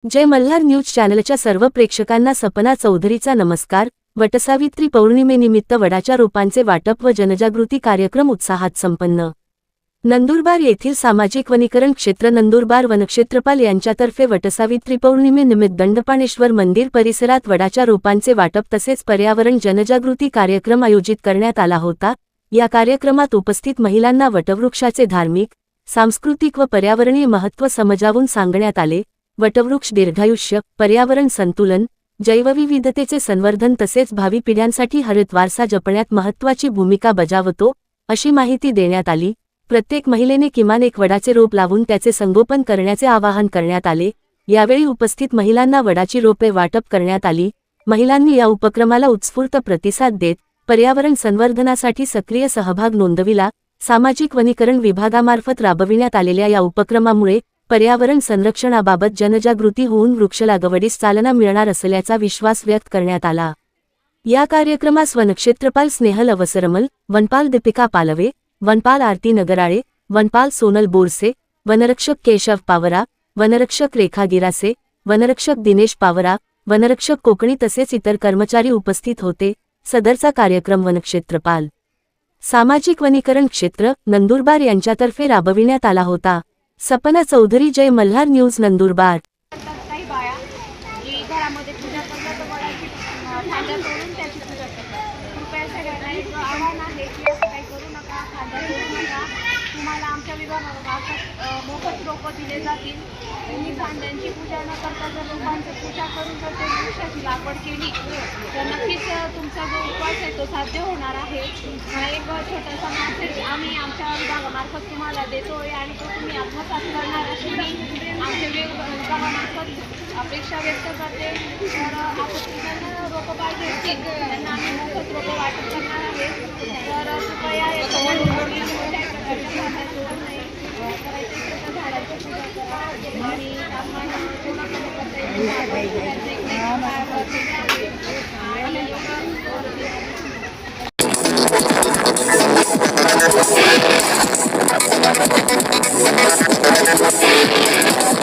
जय Malhar news चॅनलच्या सर्व प्रेक्षकांना सपना चौधरीचा नमस्कार। वटसावित्री पौर्णिमेनिमित्त वडाच्या रोपांचे वाटप व जनजागृती कार्यक्रम उत्साहात संपन्न। नंदुरबार येथील सामाजिक वनीकरण क्षेत्र नंदुरबार वनक्षेत्रपाल यांच्यातर्फे वटसावित्री पौर्णिमेनिमित्त दंडपाणेश्वर मंदिर परिसरात वडाच्या रोपांचे वाटप तसेच पर्यावरण जनजागृती कार्यक्रम आयोजित करण्यात आला होता। या कार्यक्रमात उपस्थित महिलांना वटवृक्षाचे धार्मिक, सांस्कृतिक व पर्यावरणीय महत्त्व समजावून सांगण्यात आले। वटवृक्ष दीर्घायुष्य, पर्यावरण संतुलन, जैवविविधतेचे संवर्धन तसेच भावी पिढ्यांसाठी हरित वारसा जपण्यात महत्त्वाची भूमिका बजावतो, अशी माहिती देण्यात आली। प्रत्येक महिलेने किमान एक वडाचे रोप लावून त्याचे संगोपन करण्याचे आवाहन करण्यात आले। यावेळी उपस्थित महिलांना वडाची रोपे वाटप करण्यात आली। महिलांनी या उपक्रमाला उत्स्फूर्त प्रतिसाद देत पर्यावरण संवर्धनासाठी सक्रिय सहभाग नोंदविला। सामाजिक वनीकरण विभागामार्फत राबविण्यात आलेल्या या उपक्रमामुळे पर्यावरण संरक्षणाबाबत जनजागृती होऊन वृक्षलागवडीस चालना मिळणार असल्याचा विश्वास व्यक्त करण्यात आला। या कार्यक्रमास वनक्षेत्रपाल स्नेहल अवसरमल, वनपाल दीपिका पालवे, वनपाल आरती नगराळे, वनपाल सोनल बोरसे, वनरक्षक केशव पावरा, वनरक्षक रेखा गिरासे, वनरक्षक दिनेश पावरा, वनरक्षक कोकणी तसेच इतर कर्मचारी उपस्थित होते। सदरचा कार्यक्रम वनक्षेत्रपाल सामाजिक वनीकरण क्षेत्र नंदुरबार यांच्यातर्फे राबविण्यात आला होता। सपना चौधरी, जय मल्हार न्यूज नंदुरबार। काही बाया की घरामध्ये पूजा करतात तर वडाची फांद्या तोडून त्याची पूजा करतात। कृपया सगळ्यांना एक आव्हान आहे की असं काही करू नका, फांद्या तोडू नका। तुम्हाला आमच्या विभागामार्फत मोफत रोपं दिले जातील। तुम्ही फांद्यांची पूजा न करता जर रोपांची पूजा करून जर ते वृक्षाची लागवड केली तर नक्कीच तुमचा जो उपवास आहे तो साध्य होणार आहे। हा एक छोटासा मेसेज आम्ही आमच्या विभागामार्फत तुम्हाला देतोय आणि तो तुम्ही आत्मसात करणार अशी मी आमच्या विभागामार्फत अपेक्षा व्यक्त करते। तर आपल्याला रोपं पाहिजे असतील त्यांना आम्ही मोफत रोपं वाटप करणार आहे। तर कृपया